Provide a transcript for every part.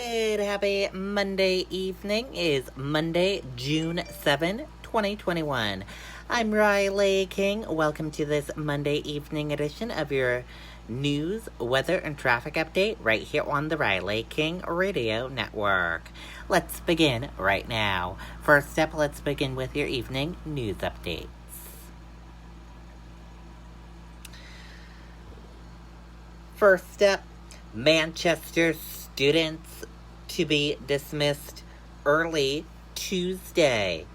Good, happy Monday evening. Is Monday, June 7, 2021. I'm Riley King. Welcome to this Monday evening edition of your news, weather, and traffic update right here on the Riley King Radio Network. Let's begin right now. First up, let's begin with your evening news updates. First up, Manchester students to be dismissed early Tuesday.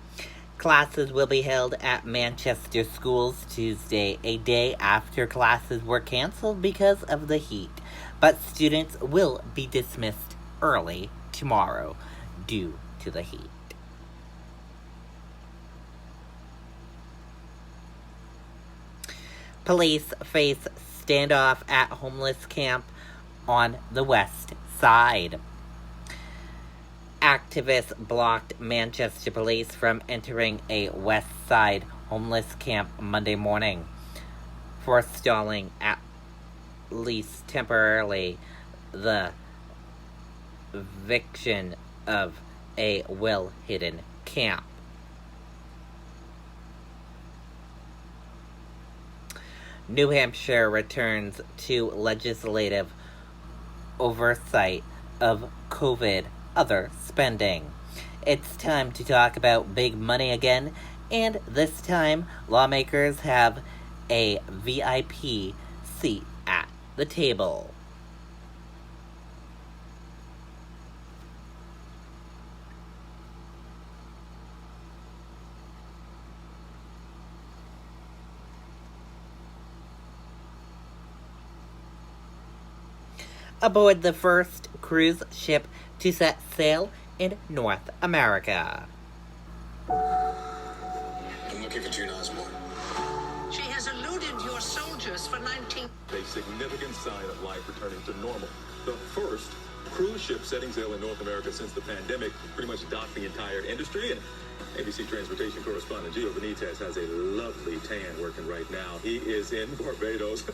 Classes will be held at Manchester schools Tuesday, a day after classes were canceled because of the heat. But students will be dismissed early tomorrow due to the heat. Police face standoff at homeless camp on the west side. Activists blocked Manchester police from entering a west side homeless camp Monday morning, forestalling at least temporarily the eviction of a well-hidden camp. New Hampshire returns to legislative oversight of COVID other spending. It's time to talk about big money again, and this time lawmakers have a VIP seat at the table. Aboard the first cruise ship to set sail in North America. I'm looking for June Osborne. She has eluded your soldiers for 19... A significant sign of life returning to normal. The first cruise ship setting sail in North America since the pandemic pretty much docked the entire industry. And ABC Transportation correspondent Gio Benitez has a lovely tan working right now. He is in Barbados.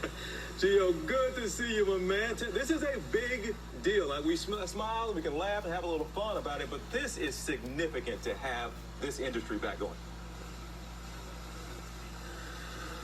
Gio, good to see you, my man. This is a big deal. Like, we smile, we can laugh and have a little fun about it, but this is significant to have this industry back going.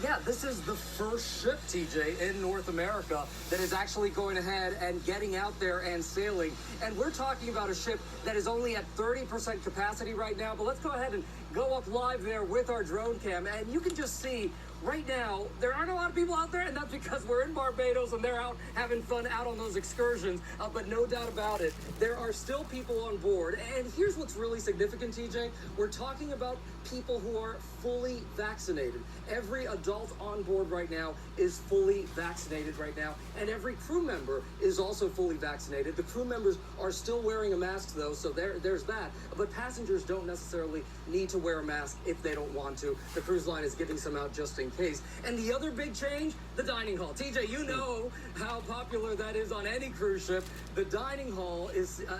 Yeah, this is the first ship, TJ, in North America that is actually going ahead and getting out there and sailing. And we're talking about a ship that is only at 30% capacity right now. But let's go ahead and go up live there with our drone cam. And you can just see right now, there aren't a lot of people out there, and that's because we're in Barbados and they're out having fun out on those excursions. But no doubt about it, there are still people on board. And here's what's really significant, TJ. We're talking about people who are fully vaccinated. Every adult on board right now is fully vaccinated right now, and every crew member is also fully vaccinated. The crew members are still wearing a mask, though, so there's that. But passengers don't necessarily need to wear a mask if they don't want to. The cruise line is giving some out just in case. And the other big change, the dining hall. TJ, you know how popular that is on any cruise ship. The dining hall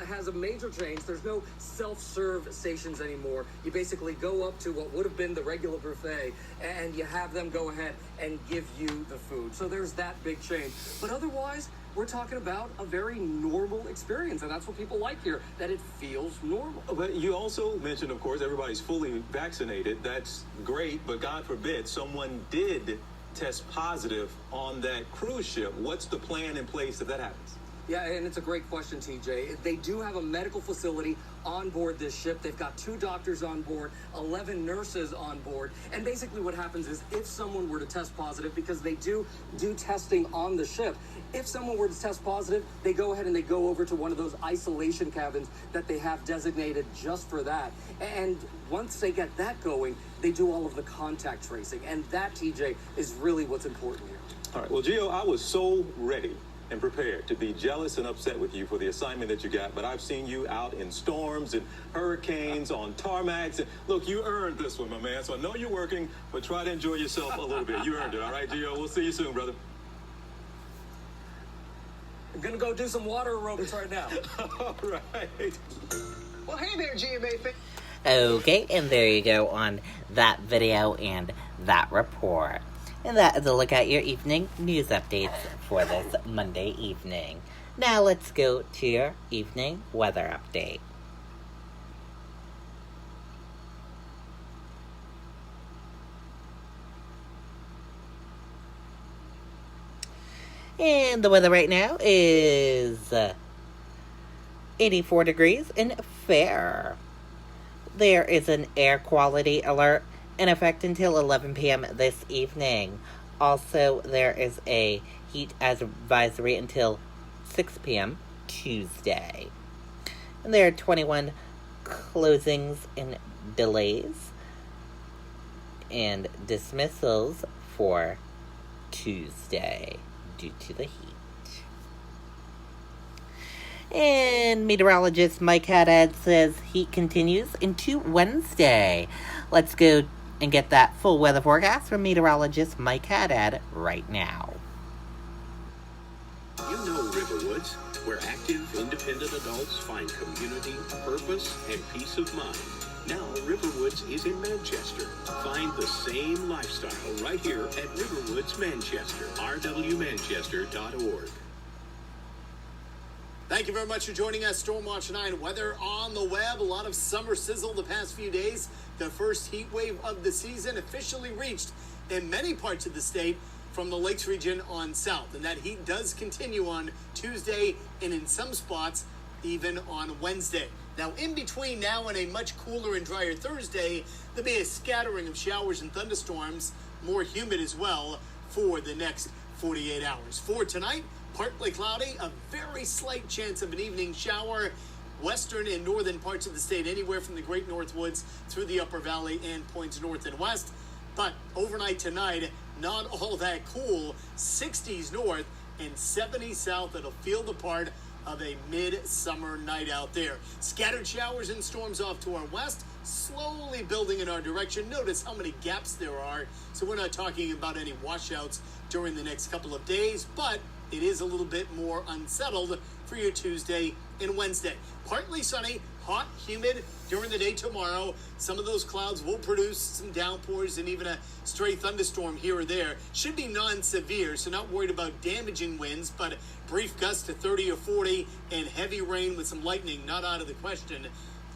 has a major change. There's no self-serve stations anymore. You basically go up to what would have been the regular buffet, and you have them go ahead and give you the food. So there's that big change. But otherwise, we're talking about a very normal experience, and that's what people like here, that it feels normal. But you also mentioned, of course, everybody's fully vaccinated. That's great, but God forbid someone did test positive on that cruise ship. What's the plan in place if that happens? Yeah, and it's a great question, TJ. They do have a medical facility on board this ship. They've got 2 doctors on board, 11 nurses on board. And basically what happens is if someone were to test positive, because they do testing on the ship, if someone were to test positive, they go ahead and they go over to one of those isolation cabins that they have designated just for that. And once they get that going, they do all of the contact tracing. And that, TJ, is really what's important here. All right, well, Gio, I was so ready and prepared to be jealous and upset with you for the assignment that you got, but I've seen you out in storms and hurricanes, on tarmacs, and look, you earned this one, my man, so I know you're working, but try to enjoy yourself a little bit. You earned it, all right, Gio? We'll see you soon, brother. I'm gonna go do some water aerobics right now. All right. Well, hey there, GMA fan. Okay, and there you go on that video and that report. And that is a look at your evening news updates for this Monday evening. Now let's go to your evening weather update. And the weather right now is 84 degrees and fair. There is an air quality alert in effect until 11 p.m. this evening. Also, there is a heat advisory until 6 p.m. Tuesday. And there are 21 closings and delays and dismissals for Tuesday due to the heat. And meteorologist Mike Haddad says heat continues into Wednesday. Let's go and get that full weather forecast from meteorologist Mike Haddad right now. You know Riverwoods, where active, independent adults find community, purpose, and peace of mind. Now Riverwoods is in Manchester. Find the same lifestyle right here at Riverwoods Manchester, rwmanchester.org. Thank you very much for joining us. Stormwatch 9 weather on the web. A lot of summer sizzle the past few days. The first heat wave of the season officially reached in many parts of the state from the Lakes region on south. And that heat does continue on Tuesday and in some spots even on Wednesday. Now, in between now and a much cooler and drier Thursday, there'll be a scattering of showers and thunderstorms, more humid as well, for the next 48 hours. For tonight, partly cloudy, a very slight chance of an evening shower. Western and northern parts of the state, anywhere from the Great North Woods through the Upper Valley and points north and west. But overnight tonight, not all that cool. 60s north and 70s south. It'll feel the part of a midsummer night out there. Scattered showers and storms off to our west, slowly building in our direction. Notice how many gaps there are. So we're not talking about any washouts during the next couple of days, but it is a little bit more unsettled for you Tuesday and Wednesday. Partly sunny, hot, humid during the day tomorrow. Some of those clouds will produce some downpours and even a stray thunderstorm here or there. Should be non-severe, so not worried about damaging winds, but brief gusts to 30 or 40 and heavy rain with some lightning not out of the question.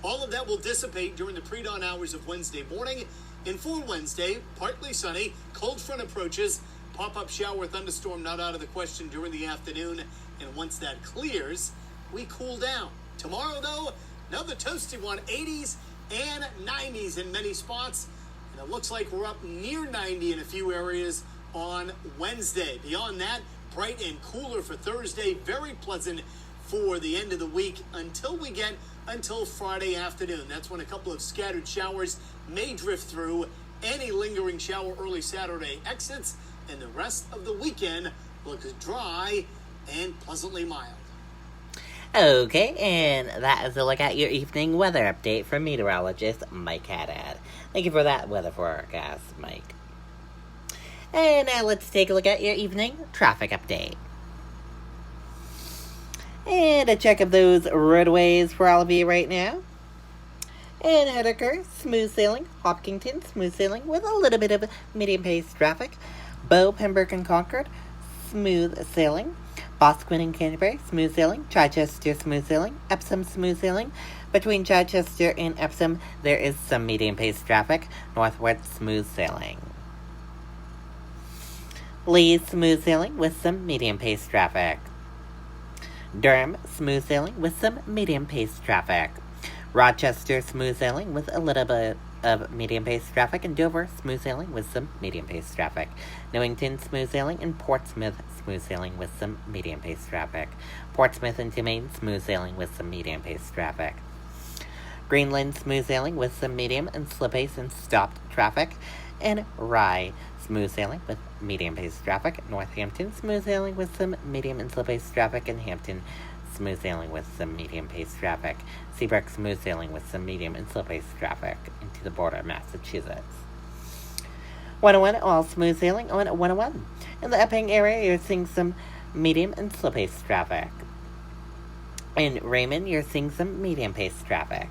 All of that will dissipate during the pre-dawn hours of Wednesday morning. And for Wednesday, partly sunny, cold front approaches, pop-up shower thunderstorm not out of the question during the afternoon. And once that clears, we cool down. Tomorrow, though, another toasty one, 80s and 90s in many spots. And it looks like we're up near 90 in a few areas on Wednesday. Beyond that, bright and cooler for Thursday. Very pleasant for the end of the week until Friday afternoon. That's when a couple of scattered showers may drift through. Any lingering shower early Saturday exits, and the rest of the weekend looks dry and pleasantly mild. Okay, and that is a look at your evening weather update from meteorologist Mike Haddad. Thank you for that weather forecast, Mike. And now let's take a look at your evening traffic update. And a check of those roadways for all of you right now. In Hedeker, smooth sailing. Hopkinton, smooth sailing with a little bit of medium-paced traffic. Bow, Pembroke, and Concord, smooth sailing. Boscawen and Canterbury, smooth sailing. Chichester, smooth sailing. Epsom, smooth sailing. Between Chichester and Epsom, there is some medium-paced traffic. Northward, smooth sailing. Lee, smooth sailing with some medium-paced traffic. Durham, smooth sailing with some medium-paced traffic. Rochester, smooth sailing with a little bit of medium-paced traffic. And Dover, smooth sailing with some medium-paced traffic. Newington, smooth sailing. And Portsmouth, smooth sailing with some medium-paced traffic. Portsmouth and Tymaine, smooth sailing with some medium-paced traffic. Greenland, smooth sailing with some medium and slip-pace and stopped traffic. And Rye, smooth sailing with medium-paced traffic. Northampton, smooth sailing with some medium and slip-paced traffic. And Hampton, smooth sailing with some medium-paced traffic. Seabrook, smooth sailing with some medium and slip-paced traffic into the border of Massachusetts. 101, all smooth sailing on 101. In the Epping area, you're seeing some medium and slip-paced traffic. In Raymond, you're seeing some medium-paced traffic.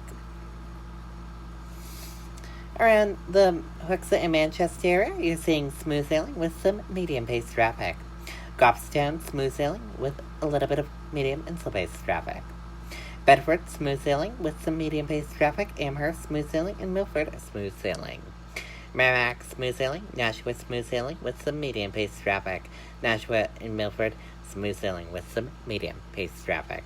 Around the Hooksett and Manchester area, you're seeing smooth sailing with some medium-paced traffic. Goffstown, smooth sailing with a little bit of medium and slow-paced traffic. Bedford, smooth sailing with some medium-paced traffic. Amherst, smooth sailing, and Milford, smooth sailing. Merrimack, smooth sailing. Nashua, smooth sailing with some medium-paced traffic. Nashua and Milford, smooth sailing with some medium-paced traffic.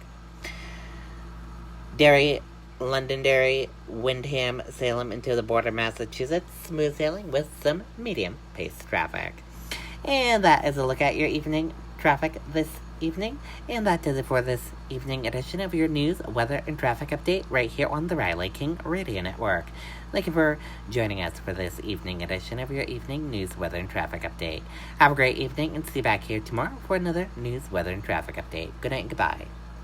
Derry, Londonderry, Windham, Salem into the border, Massachusetts, smooth sailing with some medium-paced traffic. And that is a look at your evening traffic this evening. And that does it for this evening edition of your news, weather, and traffic update right here on the Riley King Radio Network. Thank you for joining us for this evening edition of your evening news, weather, and traffic update. Have a great evening and see you back here tomorrow for another news, weather, and traffic update. Good night and goodbye.